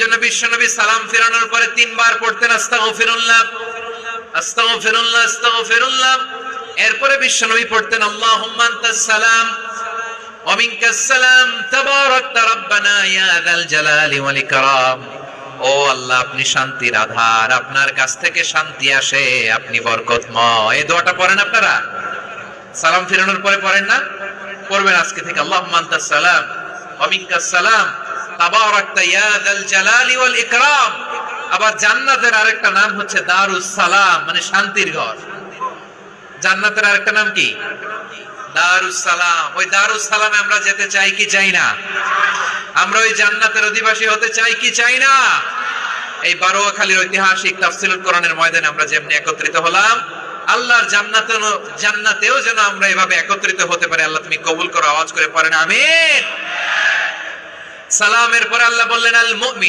এজন্য বিশ্বনবী সালাম ফেরানোর পরে 3 বার পড়তেন আস্তাগফিরুল্লাহ আস্তাগফিরুল্লাহ আস্তাগফিরুল্লাহ। এরপরে বিশ্বনবী পড়তেন আল্লাহুম্মা আনতাস সালাম ওয়া মিনকাস সালাম তাবারাকতা রাব্বানা ইয়া যাল জালালি ওয়াল ইকরাম। ও আল্লাহ, আপনি শান্তির আধার, আপনার কাছ থেকে শান্তি আসে, আপনি বরকতময়। এই দোয়াটা পড়েন আপনারা? সালাম ফেরানোর পরে পড়েন না? পড়বেন আজকে থেকে। আল্লাহুম্মা আনতাস সালাম ওয়া মিনকাস সালাম তাবারাকতা ইয়া যাল জালালি ওয়াল ইকরাম। আবার জান্নাতের আরেকটা নাম হচ্ছে দারুস সালাম, মানে শান্তির ঘর। জান্নাতের আরেকটা নাম কি? দারুস সালাম। ওই দারুস সালামে আমরা যেতে চাই কি চাই না? আমরা ওই জান্নাতের অধিবাসী হতে চাই কি চাই না? এই বারোয়াখালীর ঐতিহাসিক তাফসীরুল কোরআনের ময়দানে আমরা যেমনি একত্রিত হলাম, আল্লাহর জান্নাতেও যেন আমরা এভাবে একত্রিত হতে পারি। আল্লাহ তুমি কবুল করো। আওয়াজ করে পড়েন আমিন। সালামের পরে আল্লাহ বললেন আল মুমিন